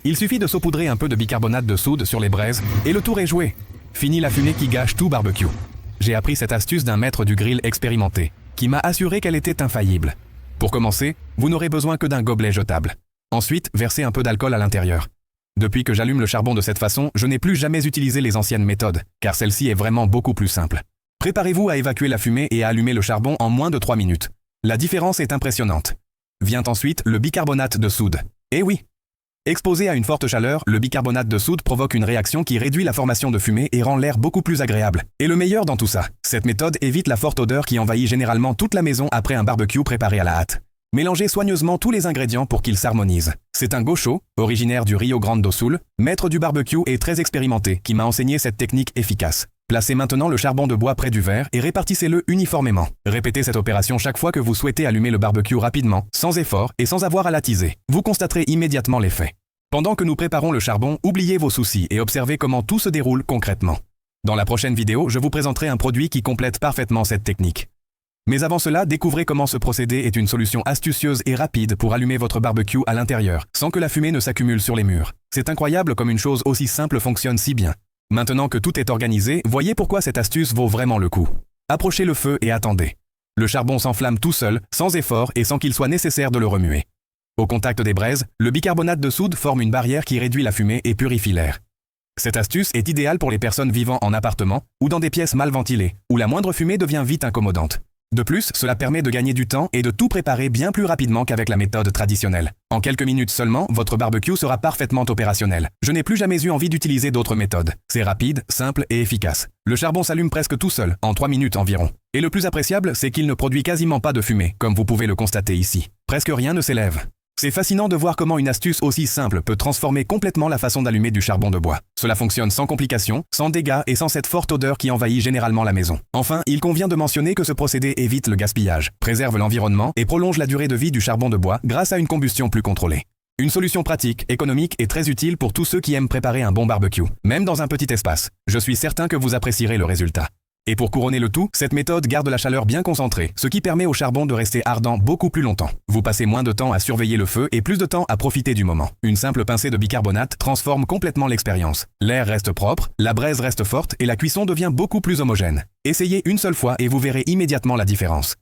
Il suffit de saupoudrer un peu de bicarbonate de soude sur les braises et le tour est joué. Fini la fumée qui gâche tout barbecue. J'ai appris cette astuce d'un maître du grill expérimenté, qui m'a assuré qu'elle était infaillible. Pour commencer, vous n'aurez besoin que d'un gobelet jetable. Ensuite, versez un peu d'alcool à l'intérieur. Depuis que j'allume le charbon de cette façon, je n'ai plus jamais utilisé les anciennes méthodes, car celle-ci est vraiment beaucoup plus simple. Préparez-vous à évacuer la fumée et à allumer le charbon en moins de 3 minutes. La différence est impressionnante. Vient ensuite le bicarbonate de soude. Eh oui! Exposé à une forte chaleur, le bicarbonate de soude provoque une réaction qui réduit la formation de fumée et rend l'air beaucoup plus agréable. Et le meilleur dans tout ça, cette méthode évite la forte odeur qui envahit généralement toute la maison après un barbecue préparé à la hâte. Mélangez soigneusement tous les ingrédients pour qu'ils s'harmonisent. C'est un gaucho, originaire du Rio Grande do Sul, maître du barbecue et très expérimenté, qui m'a enseigné cette technique efficace. Placez maintenant le charbon de bois près du verre et répartissez-le uniformément. Répétez cette opération chaque fois que vous souhaitez allumer le barbecue rapidement, sans effort et sans avoir à l'attiser. Vous constaterez immédiatement l'effet. Pendant que nous préparons le charbon, oubliez vos soucis et observez comment tout se déroule concrètement. Dans la prochaine vidéo, je vous présenterai un produit qui complète parfaitement cette technique. Mais avant cela, découvrez comment ce procédé est une solution astucieuse et rapide pour allumer votre barbecue à l'intérieur, sans que la fumée ne s'accumule sur les murs. C'est incroyable comme une chose aussi simple fonctionne si bien. Maintenant que tout est organisé, voyez pourquoi cette astuce vaut vraiment le coup. Approchez le feu et attendez. Le charbon s'enflamme tout seul, sans effort et sans qu'il soit nécessaire de le remuer. Au contact des braises, le bicarbonate de soude forme une barrière qui réduit la fumée et purifie l'air. Cette astuce est idéale pour les personnes vivant en appartement ou dans des pièces mal ventilées, où la moindre fumée devient vite incommodante. De plus, cela permet de gagner du temps et de tout préparer bien plus rapidement qu'avec la méthode traditionnelle. En quelques minutes seulement, votre barbecue sera parfaitement opérationnel. Je n'ai plus jamais eu envie d'utiliser d'autres méthodes. C'est rapide, simple et efficace. Le charbon s'allume presque tout seul, en 3 minutes environ. Et le plus appréciable, c'est qu'il ne produit quasiment pas de fumée, comme vous pouvez le constater ici. Presque rien ne s'élève. C'est fascinant de voir comment une astuce aussi simple peut transformer complètement la façon d'allumer du charbon de bois. Cela fonctionne sans complications, sans dégâts et sans cette forte odeur qui envahit généralement la maison. Enfin, il convient de mentionner que ce procédé évite le gaspillage, préserve l'environnement et prolonge la durée de vie du charbon de bois grâce à une combustion plus contrôlée. Une solution pratique, économique et très utile pour tous ceux qui aiment préparer un bon barbecue, même dans un petit espace. Je suis certain que vous apprécierez le résultat. Et pour couronner le tout, cette méthode garde la chaleur bien concentrée, ce qui permet au charbon de rester ardent beaucoup plus longtemps. Vous passez moins de temps à surveiller le feu et plus de temps à profiter du moment. Une simple pincée de bicarbonate transforme complètement l'expérience. L'air reste propre, la braise reste forte et la cuisson devient beaucoup plus homogène. Essayez une seule fois et vous verrez immédiatement la différence.